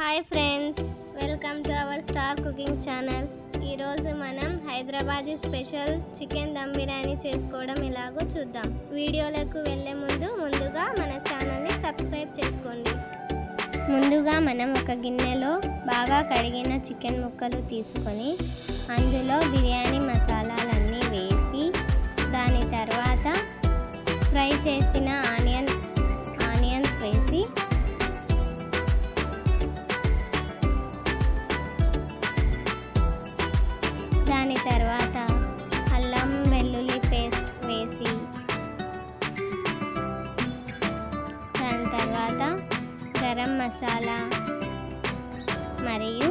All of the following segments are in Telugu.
Hi friends, welcome to our star cooking channel. ఈరోజు మనం హైదరాబాదీ స్పెషల్ చికెన్ దమ్ బిర్యానీ చేసుకోవడం ఎలాగో చూద్దాం. వీడియోలకు వెళ్ళే ముందుగా మన ఛానల్ని సబ్స్క్రైబ్ చేసుకోండి. ముందుగా మనం ఒక గిన్నెలో బాగా కడిగిన చికెన్ ముక్కలు తీసుకొని అందులో బిర్యానీ మసాలాలన్నీ వేసి దాని తర్వాత ఫ్రై చేసిన ఆనియన్స్ వేసి దాని తర్వాత అల్లం వెల్లుల్లి పేస్ట్ వేసి దాని తర్వాత గరం మసాలా మరియు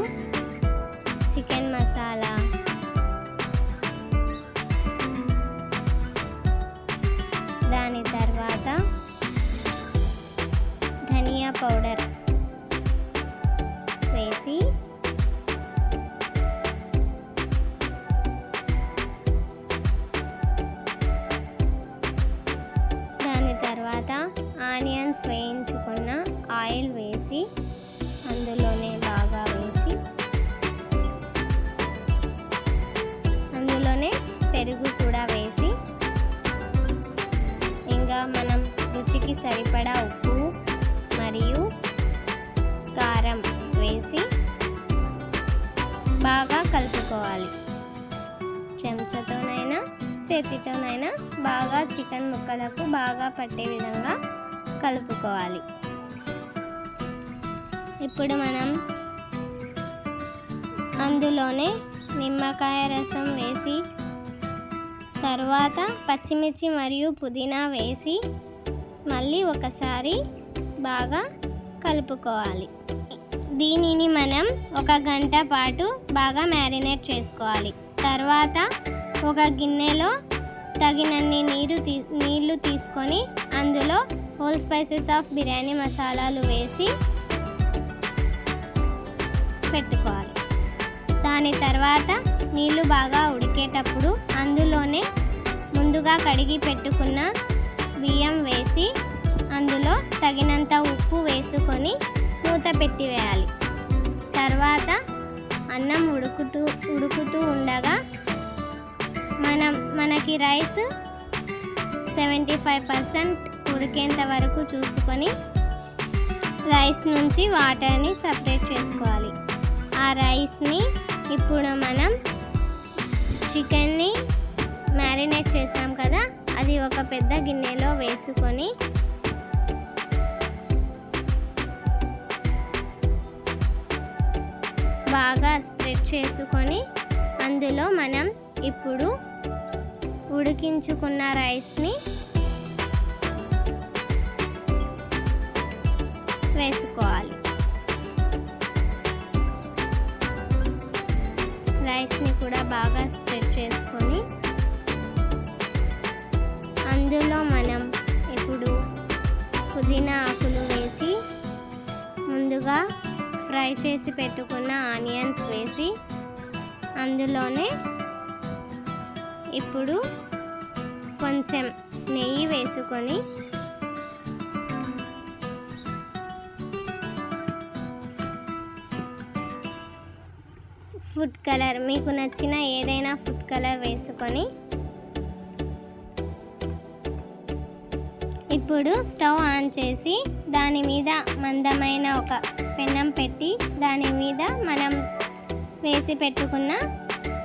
చికెన్ మసాలా దాని తర్వాత ధనియా పౌడర్ వేసి తర్వాత ఆనియన్స్ వేయించుకున్న ఆయిల్ వేసి అందులోనే బాగా వేసి అందులోనే పెరుగు కూడా వేసి ఇంకా మనం రుచికి సరిపడా ఉప్పు మరియు కారం వేసి బాగా కలుపుకోవాలి. చెంచాతోనైనా చేతితోనైనా బాగా చికెన్ ముక్కలకు బాగా పట్టే విధంగా కలుపుకోవాలి. ఇప్పుడు మనం అందులోనే నిమ్మకాయ రసం వేసి తర్వాత పచ్చిమిర్చి మరియు పుదీనా వేసి మళ్ళీ ఒకసారి బాగా కలుపుకోవాలి. దీనిని మనం 1 గంట పాటు బాగా మ్యారినేట్ చేసుకోవాలి. తర్వాత ఒక గిన్నెలో తగినన్ని నీళ్లు తీసుకొని అందులో హోల్ స్పైసెస్ ఆఫ్ బిర్యానీ మసాలాలు వేసి పెట్టుకోవాలి. దాని తర్వాత నీళ్లు బాగా ఉడికేటప్పుడు అందులోనే ముందుగా కడిగి పెట్టుకున్న బియ్యం వేసి అందులో తగినంత ఉప్పు వేసుకొని మూత పెట్టి వేయాలి. తర్వాత అన్నం ఉడుకుతూ ఉండగా మనకి రైస్ 75% ఉడికేంత వరకు చూసుకొని రైస్ నుంచి వాటర్ని సపరేట్ చేసుకోవాలి. ఆ రైస్ని ఇప్పుడు మనం చికెన్ని మ్యారినేట్ చేసాం కదా, అది ఒక పెద్ద గిన్నెలో వేసుకొని బాగా స్ప్రెడ్ చేసుకొని అందులో మనం ఇప్పుడు ఉడికించుకున్న రైస్ని వేసుకోవాలి. రైస్ని కూడా బాగా స్ప్రెడ్ చేసుకొని అందులో మనం ఇప్పుడు పుదీనా ఆకులు వేసి ముందుగా ఫ్రై చేసి పెట్టుకున్న ఆనియన్స్ వేసి అందులోనే ఇప్పుడు కొంచెం నెయ్యి వేసుకొని ఫుడ్ కలర్, మీకు నచ్చిన ఏదైనా ఫుడ్ కలర్ వేసుకొని ఇప్పుడు స్టవ్ ఆన్ చేసి దాని మీద మందమైన ఒక పెనం పెట్టి దాని మీద మనం వేసి పెట్టుకున్న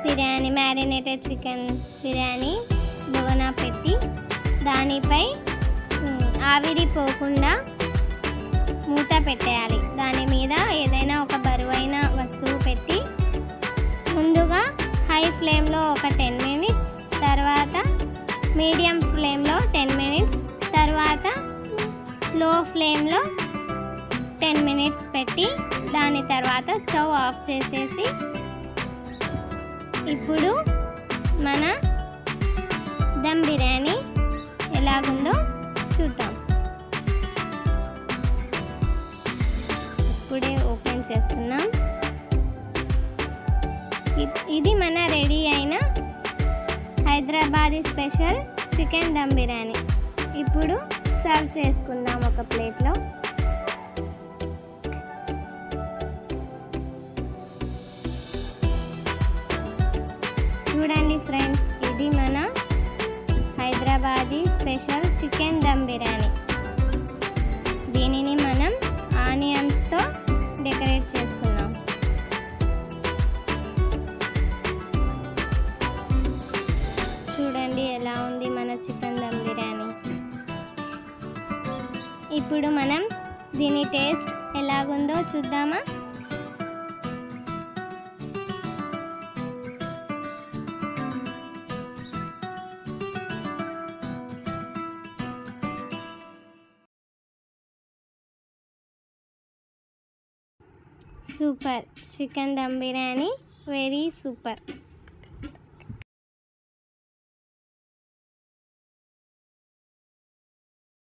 బిర్యానీ మ్యారినేటెడ్ చికెన్ బిర్యానీ బొగన పెట్టి దానిపై ఆవిరిపోకుండా మూత పెట్టేయాలి. దాని మీద ఏదైనా ఒక బరువైన వస్తువు పెట్టి ముందుగా హై ఫ్లేమ్లో ఒక 10 మినిట్స్, తర్వాత మీడియం ఫ్లేమ్లో 10 మినిట్స్, తర్వాత స్లో ఫ్లేమ్లో 10 మినిట్స్ పెట్టి దాని తర్వాత స్టవ్ ఆఫ్ చేసేసి ఇప్పుడు మన దమ్ బిర్యానీ ఎలాగుందో చూద్దాం. ఇప్పుడే ఓపెన్ చేస్తున్నాం. ఇది మన రెడీ అయిన హైదరాబాదీ స్పెషల్ చికెన్ దమ్ బిర్యానీ. ఇప్పుడు సర్వ్ చేసుకుందాం ఒక ప్లేట్లో. చూడండి ఫ్రెండ్స్, ఇది మన హైదరాబాదీ స్పెషల్ చికెన్ దమ్ బిర్యానీ. దీనిని మనం ఆనియన్స్తో డెకరేట్ చేసుకున్నాం. చూడండి ఎలా ఉంది మన చికెన్ దమ్ బిర్యానీ. ఇప్పుడు మనం దీని టేస్ట్ ఎలాగుందో చూద్దామా? Super chicken dum biryani, very super.